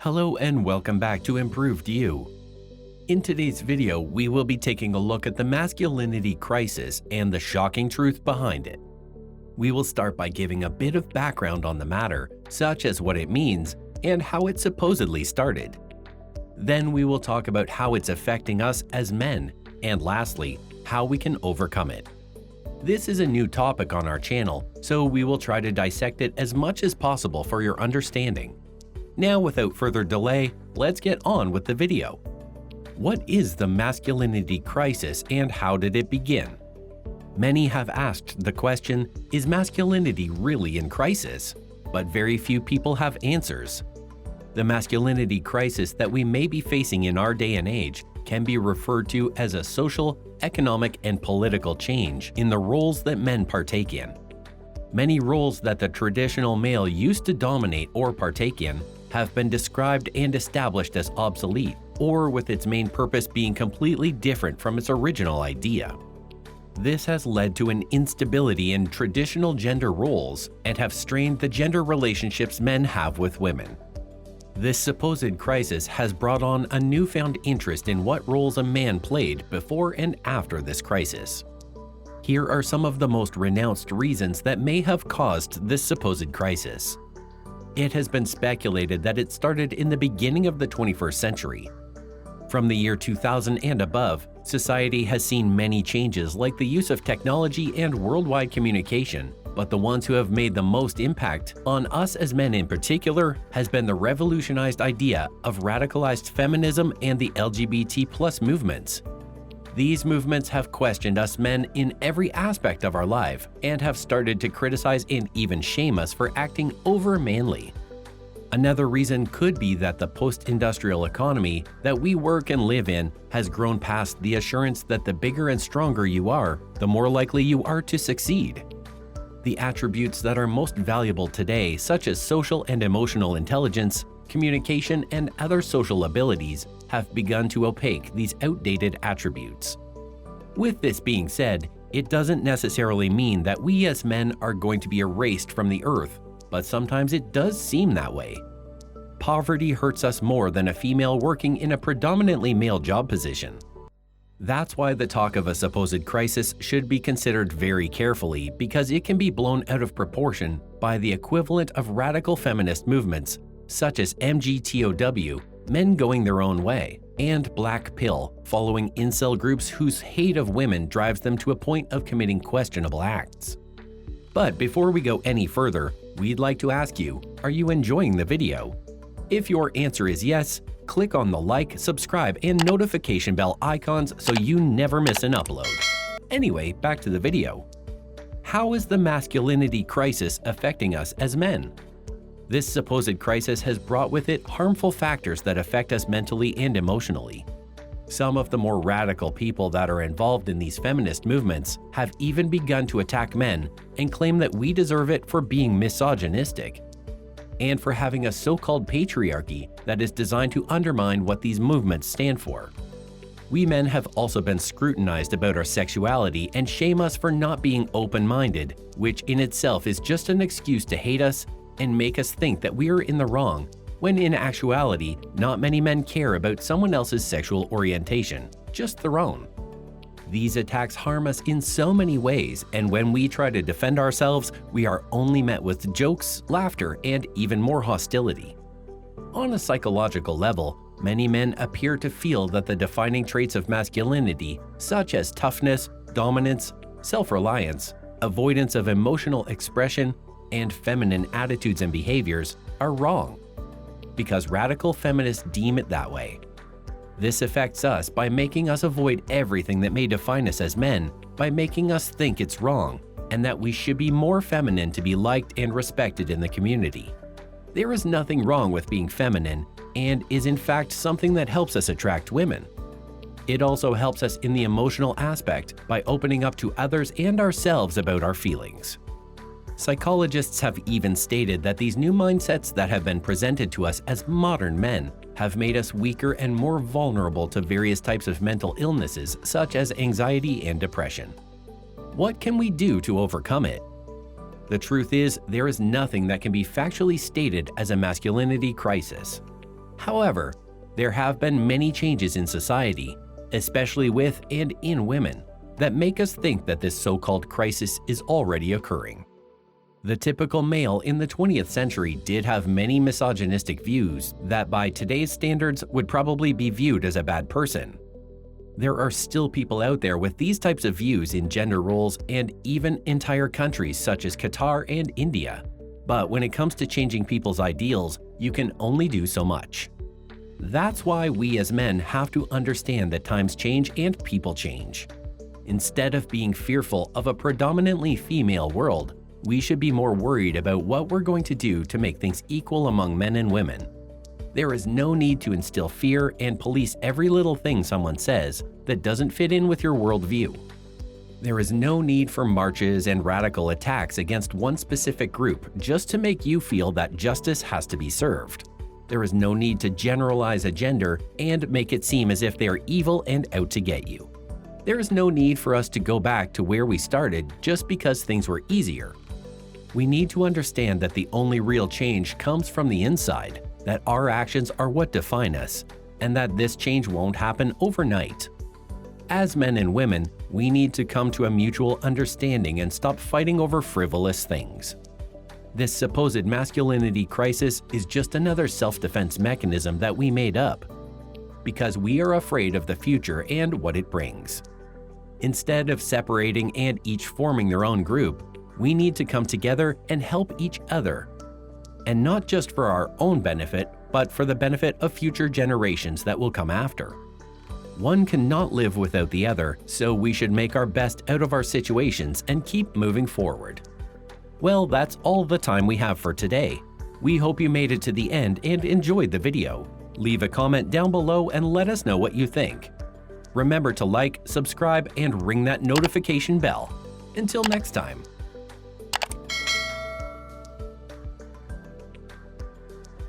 Hello and welcome back to Improved You. In today's video, we will be taking a look at the masculinity crisis and the shocking truth behind it. We will start by giving a bit of background on the matter, such as what it means and how it supposedly started. Then we will talk about how it's affecting us as men, and lastly, how we can overcome it. This is a new topic on our channel, so we will try to dissect it as much as possible for your understanding. Now, without further delay, let's get on with the video. What is the masculinity crisis and how did it begin? Many have asked the question, is masculinity really in crisis? But very few people have answers. The masculinity crisis that we may be facing in our day and age can be referred to as a social, economic, and political change in the roles that men partake in. Many roles that the traditional male used to dominate or partake in have been described and established as obsolete, or with its main purpose being completely different from its original idea. This has led to an instability in traditional gender roles and have strained the gender relationships men have with women. This supposed crisis has brought on a newfound interest in what roles a man played before and after this crisis. Here are some of the most renounced reasons that may have caused this supposed crisis. It has been speculated that it started in the beginning of the 21st century. From the year 2000 and above, society has seen many changes like the use of technology and worldwide communication, but the ones who have made the most impact on us as men in particular has been the revolutionized idea of radicalized feminism and the LGBT+ movements. These movements have questioned us men in every aspect of our life and have started to criticize and even shame us for acting over-manly. Another reason could be that the post-industrial economy that we work and live in has grown past the assurance that the bigger and stronger you are, the more likely you are to succeed. The attributes that are most valuable today, such as social and emotional intelligence, communication, and other social abilities, have begun to opaque these outdated attributes. With this being said, it doesn't necessarily mean that we as men are going to be erased from the earth, but sometimes it does seem that way. Poverty hurts us more than a female working in a predominantly male job position. That's why the talk of a supposed crisis should be considered very carefully, because it can be blown out of proportion by the equivalent of radical feminist movements such as MGTOW, men going their own way, and Black Pill, following incel groups whose hate of women drives them to a point of committing questionable acts. But before we go any further, we'd like to ask you, are you enjoying the video? If your answer is yes, click on the like, subscribe, and notification bell icons so you never miss an upload. Anyway, back to the video. How is the masculinity crisis affecting us as men? This supposed crisis has brought with it harmful factors that affect us mentally and emotionally. Some of the more radical people that are involved in these feminist movements have even begun to attack men and claim that we deserve it for being misogynistic and for having a so-called patriarchy that is designed to undermine what these movements stand for. We men have also been scrutinized about our sexuality and shame us for not being open-minded, which in itself is just an excuse to hate us and make us think that we are in the wrong, when in actuality, not many men care about someone else's sexual orientation, just their own. These attacks harm us in so many ways, and when we try to defend ourselves, we are only met with jokes, laughter, and even more hostility. On a psychological level, many men appear to feel that the defining traits of masculinity, such as toughness, dominance, self-reliance, avoidance of emotional expression, and feminine attitudes and behaviors, are wrong, because radical feminists deem it that way. This affects us by making us avoid everything that may define us as men, by making us think it's wrong, and that we should be more feminine to be liked and respected in the community. There is nothing wrong with being feminine, and is in fact something that helps us attract women. It also helps us in the emotional aspect by opening up to others and ourselves about our feelings. Psychologists have even stated that these new mindsets that have been presented to us as modern men have made us weaker and more vulnerable to various types of mental illnesses such as anxiety and depression. What can we do to overcome it? The truth is, there is nothing that can be factually stated as a masculinity crisis. However, there have been many changes in society, especially with and in women, that make us think that this so-called crisis is already occurring. The typical male in the 20th century did have many misogynistic views that by today's standards would probably be viewed as a bad person. There are still people out there with these types of views in gender roles and even entire countries such as Qatar and India. But when it comes to changing people's ideals, you can only do so much. That's why we as men have to understand that times change and people change. Instead of being fearful of a predominantly female world, we should be more worried about what we're going to do to make things equal among men and women. There is no need to instill fear and police every little thing someone says that doesn't fit in with your worldview. There is no need for marches and radical attacks against one specific group just to make you feel that justice has to be served. There is no need to generalize a gender and make it seem as if they are evil and out to get you. There is no need for us to go back to where we started just because things were easier. We need to understand that the only real change comes from the inside, that our actions are what define us, and that this change won't happen overnight. As men and women, we need to come to a mutual understanding and stop fighting over frivolous things. This supposed masculinity crisis is just another self-defense mechanism that we made up, because we are afraid of the future and what it brings. Instead of separating and each forming their own group, we need to come together and help each other. And not just for our own benefit, but for the benefit of future generations that will come after. One cannot live without the other, so we should make our best out of our situations and keep moving forward. Well, that's all the time we have for today. We hope you made it to the end and enjoyed the video. Leave a comment down below and let us know what you think. Remember to like, subscribe, and ring that notification bell. Until next time.